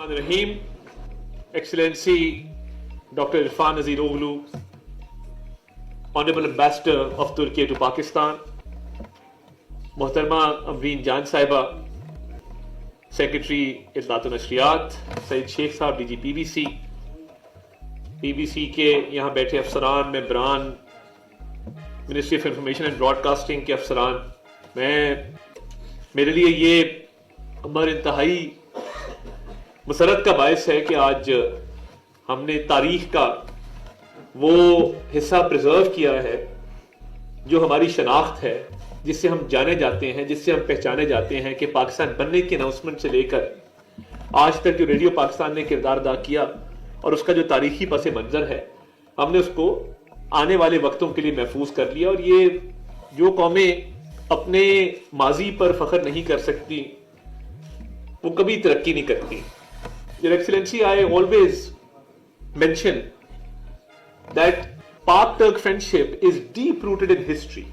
Rahim, Excellency Dr. Irfan Aziroglu, Honorable Ambassador of Turkey to Pakistan, Muhtarma Amreen Jan Saiba, Secretary Itlaat und Nashriyat, Saeed Sheikh Sahab, DG PBC, PBC کے یہاں بیٹھے افسران، ممبران، ministry of information and broadcasting کے افسران، میرے لیے یہ ہمارے انتہائی مسرت کا باعث ہے کہ آج ہم نے تاریخ کا وہ حصہ پریزرو کیا ہے جو ہماری شناخت ہے، جس سے ہم جانے جاتے ہیں، جس سے ہم پہچانے جاتے ہیں کہ پاکستان بننے کی اناؤنسمنٹ سے لے کر آج تک جو ریڈیو پاکستان نے کردار ادا کیا اور اس کا جو تاریخی پس منظر ہے، ہم نے اس کو آنے والے وقتوں کے لیے محفوظ کر لیا. اور یہ جو قومیں اپنے ماضی پر فخر نہیں کر سکتی وہ کبھی ترقی نہیں کرتی. Your Excellency, I always mention that Pak-Turk friendship is deep-rooted in history.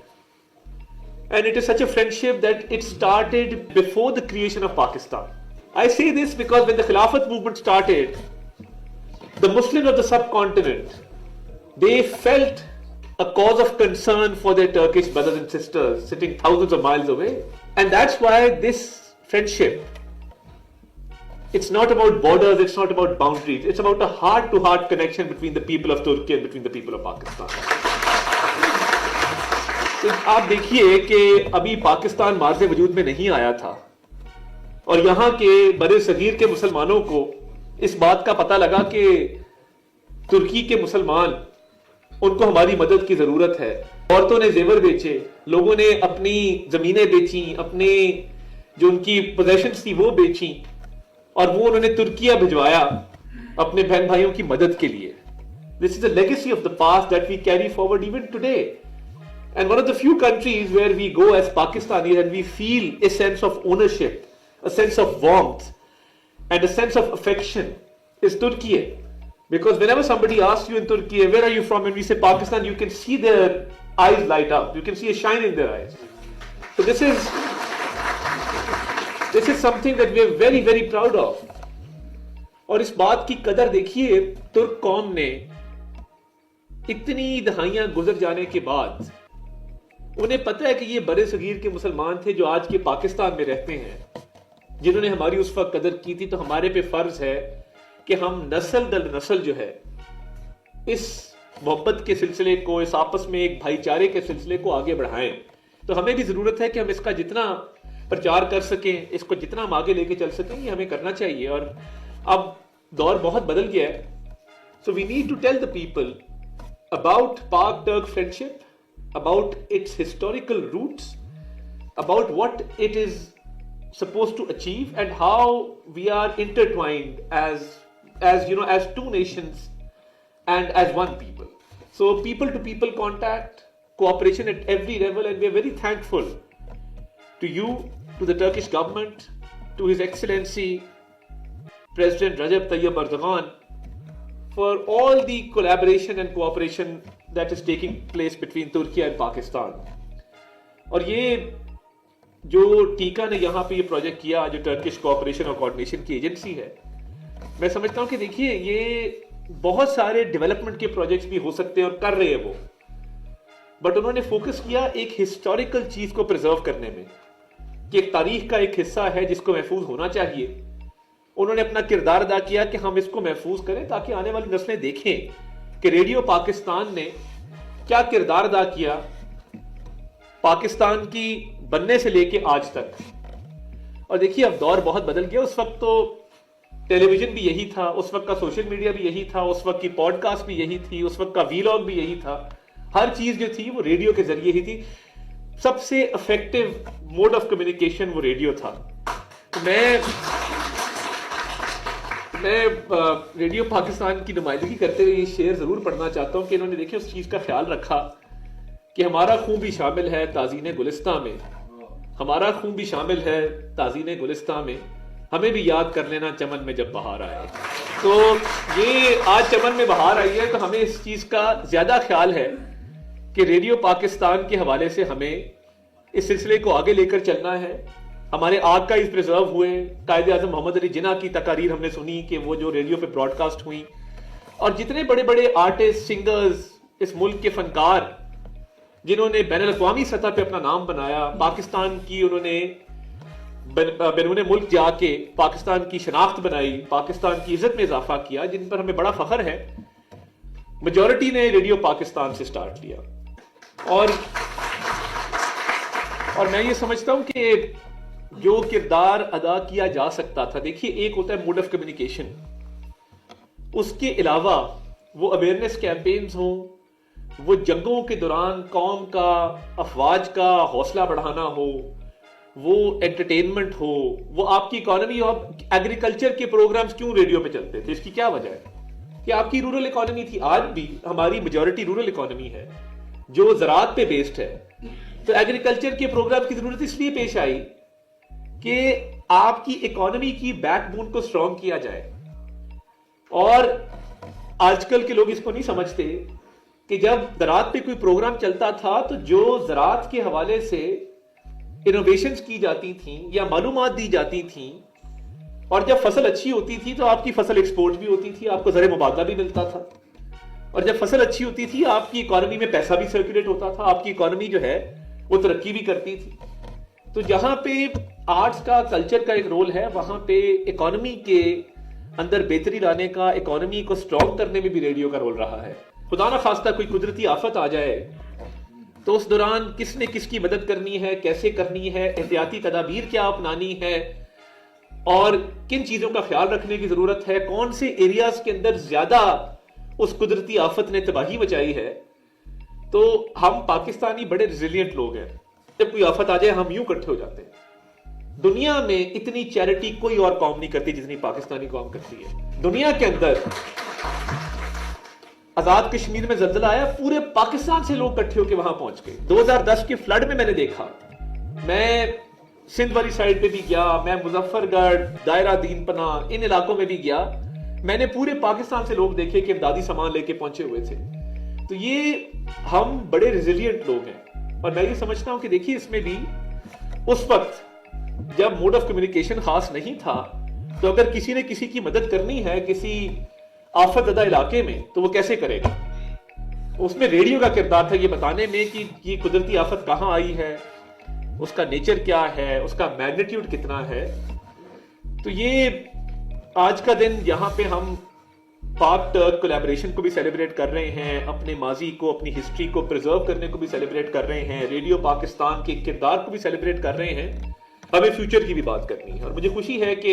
And it is such a friendship that it started before the creation of Pakistan. I say this because when the Khilafat movement started, the Muslims of the subcontinent, they felt a cause of concern for their Turkish brothers and sisters sitting thousands of miles away. And that's why this friendship, it's not about borders, it's not about boundaries, it's about a heart-to-heart connection between the people of Turkey and between the people of Pakistan. تو آپ دیکھیے کہ ابھی Pakistan Mars وجود میں نہیں آیا تھا اور یہاں کے برے صغیر کے مسلمانوں کو اس بات کا پتہ لگا کہ ترکی کے مسلمان، ان کو ہماری مدد کی ضرورت ہے. عورتوں نے زیور بیچے، لوگوں نے اپنی زمینیں بیچیں، اپنے جو ان کی پوزیشنز تھی وہ بیچیں، اور وہ انہوں نے ترکیہ بھجوایا اپنے بہن بھائیوں کی مدد کے لیے. This is a legacy of the past that we carry forward even today. And one of the few countries where we go as Pakistanis and we feel a sense of ownership, a sense of warmth, and a sense of affection is Turkey. Because whenever somebody asks you in Turkey, where are you from? And we say Pakistan, you can see their eyes light up. You can see a shine in their eyes. So this is something that we are very, very proud of. اور اس بات کی قدر دیکھیے، ترک قوم نے اتنی دہائیاں گزر جانے کے بعد انہیں پتہ ہے کہ یہ برے صغیر کے مسلمان تھے جو آج کے پاکستان میں رہتے ہیں، جنہوں نے ہماری اس وقت قدر کی تھی. تو ہمارے پہ فرض ہے کہ ہم نسل در نسل جو ہے اس محبت کے سلسلے کو، اس آپس میں ایک بھائی چارے کے سلسلے کو آگے بڑھائیں. تو ہمیں بھی ضرورت ہے کہ ہم اس کا جتنا پرچار کر سکیں، اس کو جتنا ہم آگے لے کے چل سکیں، یہ ہمیں کرنا چاہیے. اور اب دور بہت بدل گیا ہے. So we need to tell the people about Pak-Turk friendship, about its historical roots, about what it is supposed to achieve, and how we are intertwined as you know, as two nations and as one people. So people to people contact, cooperation at every level, and we are very thankful to you, to the Turkish government, to His Excellency President Recep Tayyip Erdogan, for all the collaboration and cooperation that is taking place between Turkey and Pakistan. اور یہ جو ٹیکا نے یہاں پہ یہ project کیا، جو ٹرکش کوآپریشن اور کوآرڈینیشن کی ایجنسی ہے، میں سمجھتا ہوں کہ دیکھیے یہ بہت سارے ڈیولپمنٹ کے پروجیکٹس بھی ہو سکتے ہیں اور کر رہے ہیں وہ، بٹ انہوں نے فوکس کیا ایک ہسٹوریکل چیز کو پرزرو کرنے میں، کہ ایک تاریخ کا ایک حصہ ہے جس کو محفوظ ہونا چاہیے. انہوں نے اپنا کردار ادا کیا کہ ہم اس کو محفوظ کریں تاکہ آنے والی نسلیں دیکھیں کہ ریڈیو پاکستان نے کیا کردار ادا کیا پاکستان کی بننے سے لے کے آج تک. اور دیکھیے اب دور بہت بدل گیا. اس وقت تو ٹیلی ویژن بھی یہی تھا، اس وقت کا سوشل میڈیا بھی یہی تھا، اس وقت کی پوڈ کاسٹ بھی یہی تھی، اس وقت کا ویلاگ بھی یہی تھا. ہر چیز جو تھی وہ ریڈیو کے ذریعے ہی تھی. سب سے افیکٹو موڈ آف کمیونیکیشن وہ ریڈیو تھا. میں ریڈیو پاکستان کی نمائندگی کرتے ہوئے یہ شعر ضرور پڑھنا چاہتا ہوں کہ انہوں نے دیکھیں اس چیز کا خیال رکھا کہ ہمارا خون بھی شامل ہے تازین گلستاں میں، ہمارا خون بھی شامل ہے تازین گلستاں میں، ہمیں بھی یاد کر لینا چمن میں جب بہار آئے. تو یہ آج چمن میں بہار آئی ہے تو ہمیں اس چیز کا زیادہ خیال ہے کہ ریڈیو پاکستان کے حوالے سے ہمیں اس سلسلے کو آگے لے کر چلنا ہے. ہمارے آرکائیوز پریزرو ہوئے. قائد اعظم محمد علی جناح کی تقاریر ہم نے سنی کہ وہ جو ریڈیو پہ براڈ کاسٹ ہوئی. اور جتنے بڑے بڑے آرٹسٹ، سنگرز، اس ملک کے فنکار جنہوں نے بین الاقوامی سطح پہ اپنا نام بنایا، پاکستان کی انہوں نے بیرون ملک جا کے پاکستان کی شناخت بنائی، پاکستان کی عزت میں اضافہ کیا، جن پر ہمیں بڑا فخر ہے، میجورٹی نے ریڈیو پاکستان سے سٹارٹ لیا. اور میں یہ سمجھتا ہوں کہ جو کردار ادا کیا جا سکتا تھا، دیکھیے ایک ہوتا ہے موڈ آف کمیونیکیشن، اس کے علاوہ وہ اویئرنیس کیمپینز ہوں، وہ جنگوں کے دوران قوم کا، افواج کا حوصلہ بڑھانا ہو، وہ انٹرٹینمنٹ ہو، وہ آپ کی اکانومی ہو. ایگریکلچر کے پروگرامز کیوں ریڈیو پہ چلتے تھے؟ اس کی کیا وجہ ہے کہ آپ کی رورل اکانومی تھی. آج بھی ہماری میجورٹی رورل اکانومی ہے جو زراعت پہ بیسڈ ہے. تو ایگریکلچر کے پروگرام کی ضرورت اس لیے پیش آئی کہ آپ کی اکانومی کی بیک بون کو سٹرونگ کیا جائے. اور آج کل کے لوگ اس کو نہیں سمجھتے کہ جب زراعت پہ کوئی پروگرام چلتا تھا تو جو زراعت کے حوالے سے انوویشنز کی جاتی تھیں یا معلومات دی جاتی تھیں، اور جب فصل اچھی ہوتی تھی تو آپ کی فصل ایکسپورٹ بھی ہوتی تھی، آپ کو زر مبادلہ بھی ملتا تھا. اور جب فصل اچھی ہوتی تھی آپ کی اکانومی میں پیسہ بھی سرکولیٹ ہوتا تھا، آپ کی اکانومی جو ہے وہ ترقی بھی کرتی تھی. تو جہاں پہ آرٹس کا، کلچر کا ایک رول ہے، وہاں پہ اکانومی کے اندر بہتری لانے کا، اکانومی کو سٹرونگ کرنے میں بھی ریڈیو کا رول رہا ہے. خدا نہ خواستہ کوئی قدرتی آفت آ جائے تو اس دوران کس نے کس کی مدد کرنی ہے، کیسے کرنی ہے، احتیاطی تدابیر کیا اپنانی ہے، اور کن چیزوں کا خیال رکھنے کی ضرورت ہے، کون سے ایریاز کے اندر زیادہ اس قدرتی آفت نے تباہی مچائی ہے. تو ہم پاکستانی بڑے ریزیلینٹ لوگ ہیں، جب کوئی آفت آ جائے ہم یوں اکٹھے ہو جاتے ہیں. دنیا میں اتنی چیریٹی کوئی اور قوم نہیں کرتی جتنی پاکستانی قوم کرتی ہے. دنیا کے اندر آزاد کشمیر میں زلزلہ آیا، پورے پاکستان سے لوگ اکٹھے ہو کے وہاں پہنچ گئے. 2010 کے فلڈ میں نے دیکھا، میں سندھ والی سائڈ پہ بھی گیا، میں مظفر گڑھ، دائرہ دین پناہ، ان علاقوں میں بھی گیا. میں نے پورے پاکستان سے لوگ دیکھے کہ امدادی سامان لے کے پہنچے ہوئے تھے. تو یہ ہم بڑے ریزیلینٹ لوگ ہیں. اور میں یہ سمجھتا ہوں کہ دیکھیے اس میں بھی اس وقت جب موڈ آف کمیونیکیشن خاص نہیں تھا، تو اگر کسی نے کسی کی مدد کرنی ہے کسی آفت زدہ علاقے میں تو وہ کیسے کرے گا؟ اس میں ریڈیو کا کردار تھا یہ بتانے میں کہ یہ قدرتی آفت کہاں آئی ہے، اس کا نیچر کیا ہے، اس کا میگنیٹیوڈ کتنا ہے. تو یہ آج کا دن یہاں پہ ہم پاک ٹرک کولیبریشن کو بھی سیلیبریٹ کر رہے ہیں، اپنے ماضی کو، اپنی ہسٹری کو پریزرو کرنے کو بھی سیلیبریٹ کر رہے ہیں، ریڈیو پاکستان کے کردار کو بھی سیلیبریٹ کر رہے ہیں. ہمیں فیوچر کی بھی بات کرنی ہے، اور مجھے خوشی ہے کہ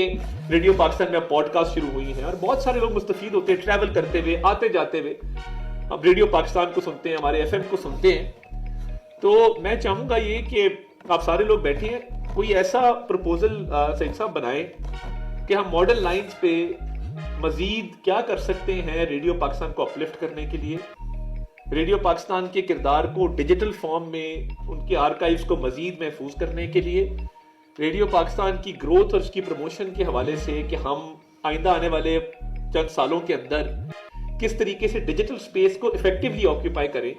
ریڈیو پاکستان میں اب پوڈ کاسٹ شروع ہوئی ہیں اور بہت سارے لوگ مستفید ہوتے ہیں، ٹریول کرتے ہوئے، آتے جاتے ہوئے اب ریڈیو پاکستان کو سنتے ہیں، ہمارے FM کو سنتے ہیں. تو میں چاہوں گا یہ کہ آپ سارے لوگ بیٹھے ہیں، کوئی ایسا پروپوزل سعید صاحب بنائیں کہ ہم ماڈرن لائنز پہ مزید کیا کر سکتے ہیں ریڈیو پاکستان کو اپلفٹ کرنے کے لیے، ریڈیو پاکستان کے کردار کو ڈیجیٹل فارم میں ان کے آرکائیوز کو مزید محفوظ کرنے کے لیے، ریڈیو پاکستان کی گروتھ اور اس کی پروموشن کے حوالے سے کہ ہم آئندہ آنے والے چند سالوں کے اندر کس طریقے سے ڈیجیٹل سپیس کو افیکٹولی آکیوپائی کریں،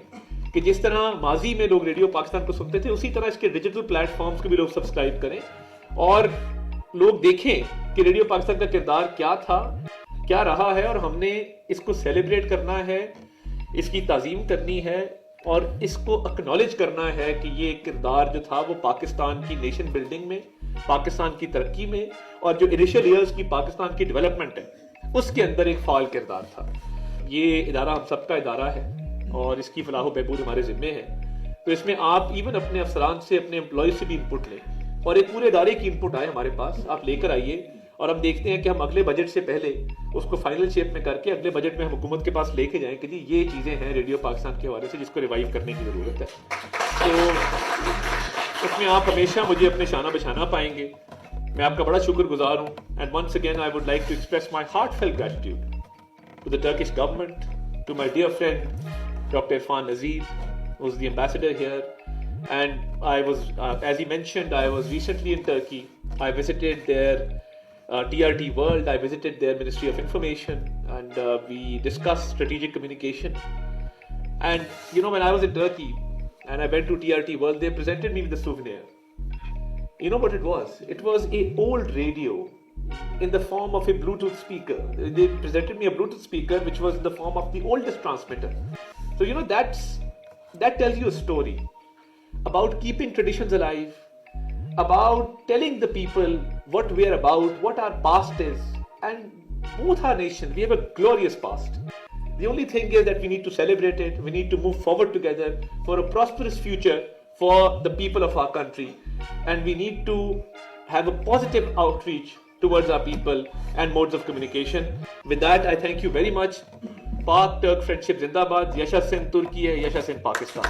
کہ جس طرح ماضی میں لوگ ریڈیو پاکستان کو سنتے تھے اسی طرح اس کے ڈیجیٹل پلیٹ فارمز کو بھی لوگ سبسکرائب کریں اور لوگ دیکھیں کہ ریڈیو پاکستان کا کردار کیا تھا، کیا رہا ہے، اور ہم نے اس کو سیلیبریٹ کرنا ہے، اس کی تعظیم کرنی ہے اور اس کو اکنالج کرنا ہے کہ یہ کردار جو تھا وہ پاکستان کی نیشن بلڈنگ میں، پاکستان کی ترقی میں، اور جو انیشل ایئرز کی پاکستان کی ڈیولپمنٹ ہے اس کے اندر ایک فعال کردار تھا. یہ ادارہ ہم سب کا ادارہ ہے اور اس کی فلاح و بہبود ہمارے ذمے ہے. تو اس میں آپ ایون اپنے افسران سے، اپنے امپلائیز سے بھی انپٹ لیں، اور ایک پورے ادارے کی انپٹ آئے ہمارے پاس، آپ لے کر آئیے، اور ہم دیکھتے ہیں کہ ہم اگلے بجٹ سے پہلے اس کو فائنل شیپ میں کر کے اگلے بجٹ میں ہم حکومت کے پاس لے کے جائیں کہ جی یہ چیزیں ہیں ریڈیو پاکستان کے حوالے سے جس کو ریوائیو کرنے کی ضرورت ہے. تو اس میں آپ ہمیشہ مجھے اپنے شانہ بشانہ پائیں گے. میں آپ کا بڑا شکر گزار ہوں. And once again I would like to express my heartfelt gratitude to the Turkish government, to my dear friend doctor Irfan Aziz who is the ambassador here. And I was, as he mentioned, I was recently in Turkey. I visited their TRT World. I visited their Ministry of Information, and we discussed strategic communication. And you know, when I was in Turkey and I went to TRT World, they presented me with a souvenir. You know what it was? It was a old radio in the form of a Bluetooth speaker. They presented me a Bluetooth speaker which was in the form of the oldest transmitter. So you know that tells you a story about keeping traditions alive, about telling the people what we are about, what our past is, and both our nation, we have a glorious past. The only thing is that we need to celebrate it, we need to move forward together for a prosperous future for the people of our country, and we need to have a positive outreach towards our people and modes of communication. With that, I thank you very much. Pak Turk Friendship Zindabad. Yasha Sin Turkey hai, Yasha Sin Pakistan.